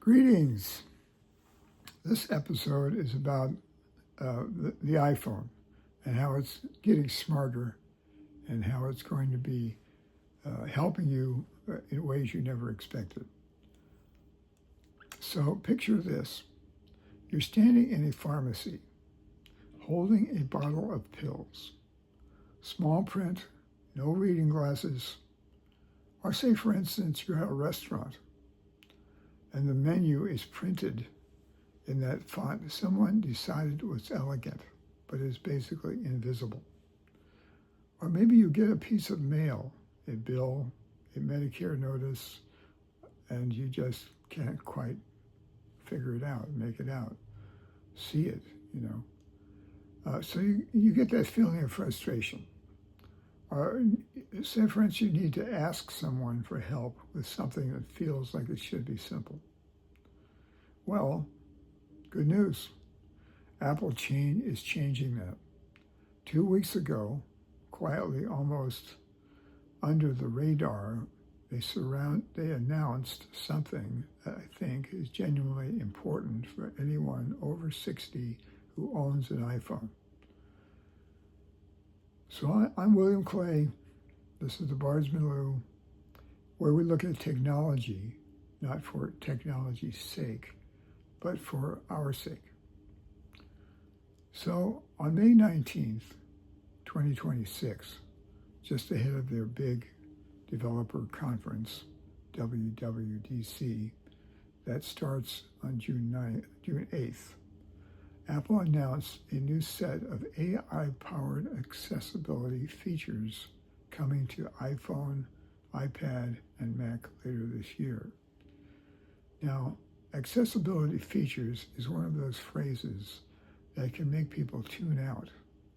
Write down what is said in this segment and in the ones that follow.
Greetings. This episode is about the iPhone and how it's getting smarter and how it's going to be helping you in ways you never expected. So picture this. You're standing in a pharmacy holding a bottle of pills. Small print, no reading glasses. Or say, for instance, you're at a restaurant and the menu is printed in that font someone decided was elegant, but is basically invisible. Or maybe you get a piece of mail, a bill, a Medicare notice, and you just can't quite figure it out, make it out, see it, So you get that feeling of frustration. Or say, for instance, you need to ask someone for help with something that feels like it should be simple. Well, good news. Apple is changing that. 2 weeks ago, quietly, almost under the radar, they announced something that I think is genuinely important for anyone over 60 who owns an iPhone. So I'm William Clay. This is the Bardsman Lou, where we look at technology, not for technology's sake, but for our sake. So on May 19th, 2026, just ahead of their big developer conference, WWDC, that starts on June 8th, Apple announced a new set of AI-powered accessibility features coming to iPhone, iPad, and Mac later this year. Now, accessibility features is one of those phrases that can make people tune out,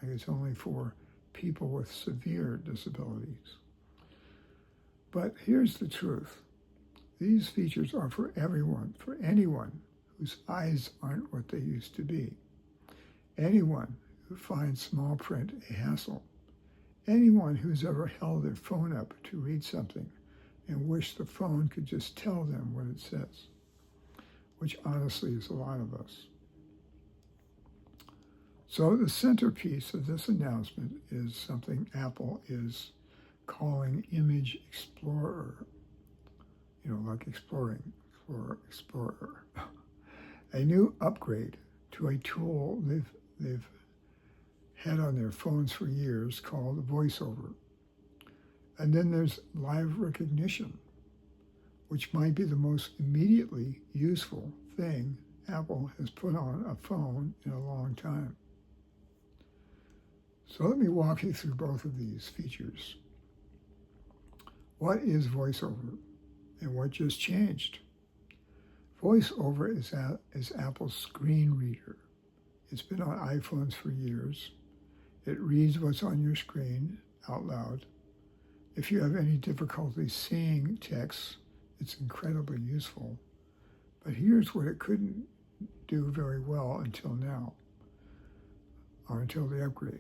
like it's only for people with severe disabilities. But here's the truth. These features are for everyone, for anyone whose eyes aren't what they used to be. Anyone who finds small print a hassle. Anyone who's ever held their phone up to read something and wished the phone could just tell them what it says, which honestly is a lot of us. So the centerpiece of this announcement is something Apple is calling Image Explorer, like Explorer. A new upgrade to a tool they've had on their phones for years called VoiceOver. And then there's live recognition, which might be the most immediately useful thing Apple has put on a phone in a long time. So let me walk you through both of these features. What is VoiceOver and what just changed? VoiceOver is Apple's screen reader. It's been on iPhones for years. It reads what's on your screen out loud. If you have any difficulty seeing text, it's incredibly useful. But here's what it couldn't do very well until now, or until the upgrade.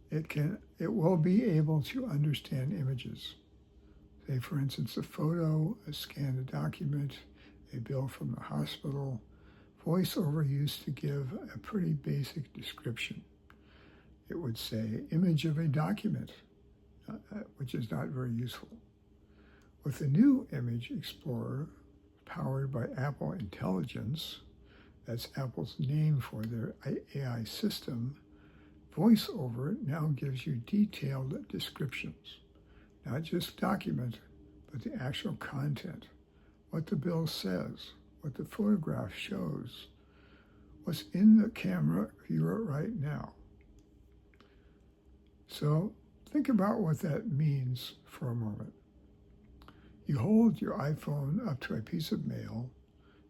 It will be able to understand images. Say, for instance, a photo, a scanned document, a bill from the hospital. VoiceOver used to give a pretty basic description. It would say, image of a document, which is not very useful. With the new Image Explorer, powered by Apple Intelligence, that's Apple's name for their AI system, VoiceOver now gives you detailed descriptions, not just document, but the actual content, what the bill says, what the photograph shows, what's in the camera viewer right now. So think about what that means for a moment. You hold your iPhone up to a piece of mail,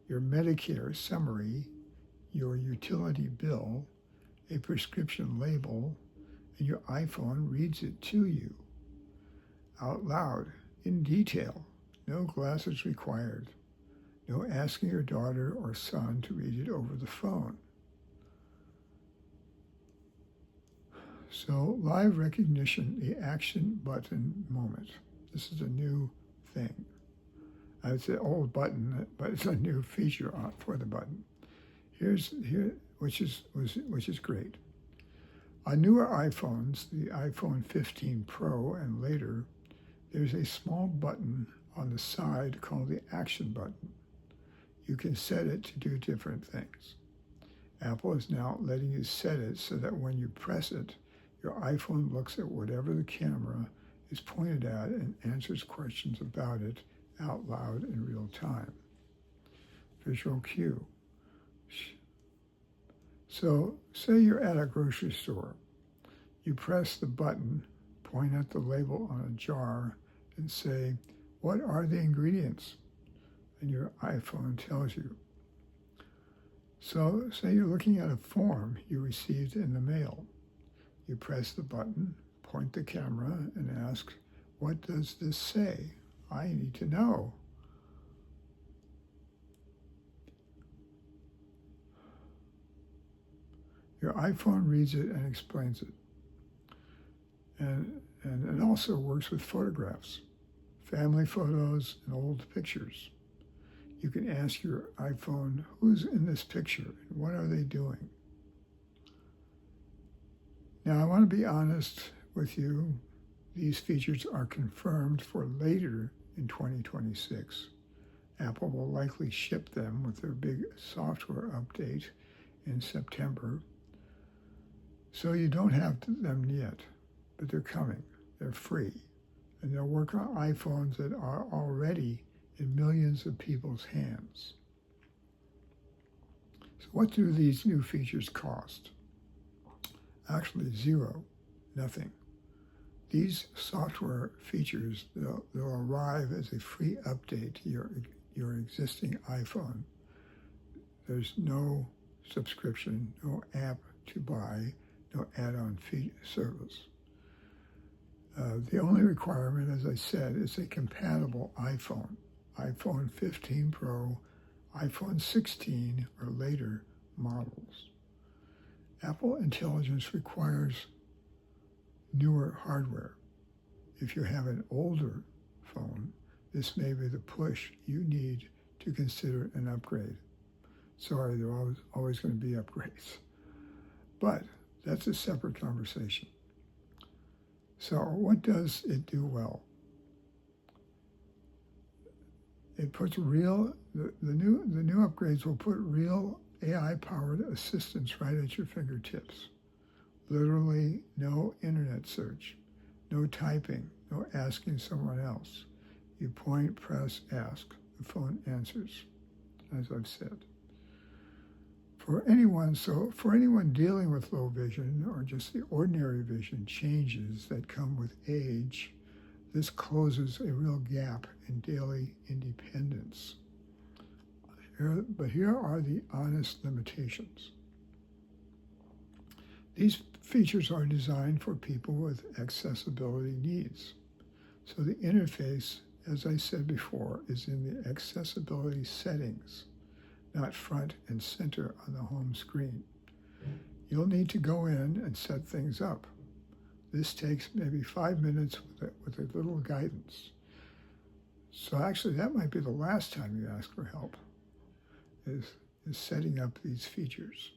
your Medicare summary, your utility bill, a prescription label, and your iPhone reads it to you out loud, in detail, no glasses required, no asking your daughter or son to read it over the phone. So live recognition, the action button moment. This is a new thing. It's an old button, but it's a new feature for the button. Which is great. On newer iPhones, the iPhone 15 Pro and later, there's a small button on the side called the Action button. You can set it to do different things. Apple is now letting you set it so that when you press it, your iPhone looks at whatever the camera is pointed at and answers questions about it out loud in real time. Visual cue. So, say you're at a grocery store. You press the button, point at the label on a jar, and say, "What are the ingredients?" And your iPhone tells you. So, say you're looking at a form you received in the mail. You press the button, point the camera, and ask, "What does this say? I need to know." Your iPhone reads it and explains it. And it also works with photographs, family photos, and old pictures. You can ask your iPhone, "Who's in this picture and what are they doing?" Now, I want to be honest with you. These features are confirmed for later in 2026. Apple will likely ship them with their big software update in September. So you don't have them yet, but they're coming. They're free. And they'll work on iPhones that are already in millions of people's hands. So what do these new features cost? Actually, zero, nothing. These software features, they'll arrive as a free update to your existing iPhone. There's no subscription, no app to buy, no add-on fee service. The only requirement, as I said, is a compatible iPhone, iPhone 15 Pro, iPhone 16 or later models. Apple Intelligence requires newer hardware. If you have an older phone, this may be the push you need to consider an upgrade. Sorry, there are always going to be upgrades. But that's a separate conversation. So what does it do well? It puts the new upgrades will put real AI-powered assistance right at your fingertips. Literally no internet search, no typing, no asking someone else. You point, press, ask. The phone answers, as I've said. For anyone dealing with low vision or just the ordinary vision changes that come with age, this closes a real gap in daily independence. But here are the honest limitations. These features are designed for people with accessibility needs. So the interface, as I said before, is in the accessibility settings, not front and center on the home screen. You'll need to go in and set things up. This takes maybe 5 minutes with a little guidance. So actually, that might be the last time you ask for help, is setting up these features.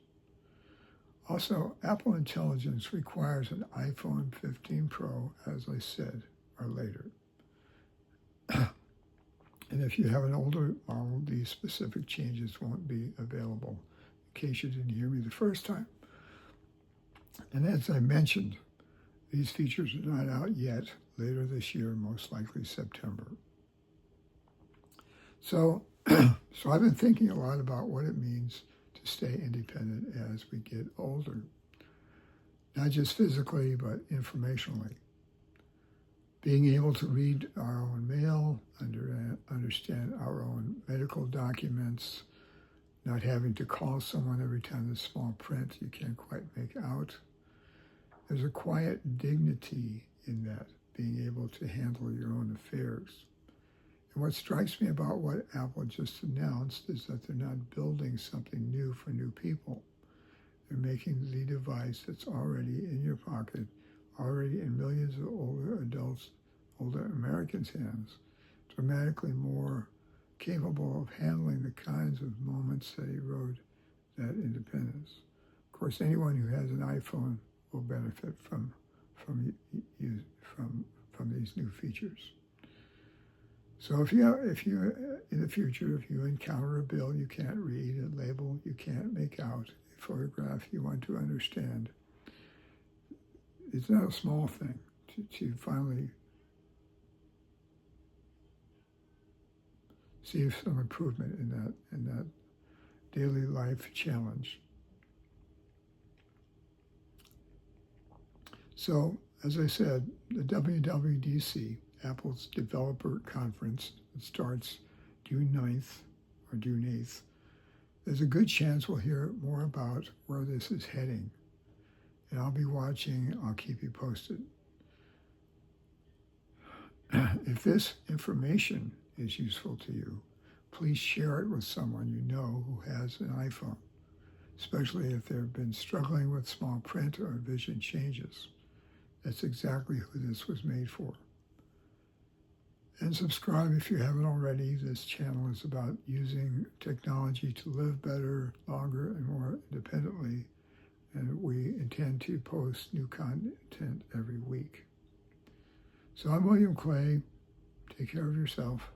Also, Apple Intelligence requires an iPhone 15 Pro, as I said, or later. And if you have an older model, these specific changes won't be available, in case you didn't hear me the first time. And as I mentioned, these features are not out yet. Later this year, most likely September. So I've been thinking a lot about what it means to stay independent as we get older. Not just physically, but informationally. Being able to read our own mail, understand our own medical documents, not having to call someone every time there's small print you can't quite make out. There's a quiet dignity in that, being able to handle your own affairs. And what strikes me about what Apple just announced is that they're not building something new for new people. They're making the device that's already in your pocket, already in millions of older adults, older Americans' hands, dramatically more capable of handling the kinds of moments that erode that independence. Of course, anyone who has an iPhone will benefit from these new features. So if you in the future, if you encounter a bill you can't read, a label you can't make out, a photograph you want to understand, it's not a small thing to finally see some improvement in that daily life challenge. So, as I said, the WWDC, Apple's developer conference, that starts June 9th or June 8th, there's a good chance we'll hear more about where this is heading. And I'll be watching, I'll keep you posted. If this information is useful to you, please share it with someone you know who has an iPhone, especially if they've been struggling with small print or vision changes. That's exactly who this was made for. And subscribe if you haven't already. This channel is about using technology to live better, longer, and more independently. And we intend to post new content every week. So I'm William Clay. Take care of yourself.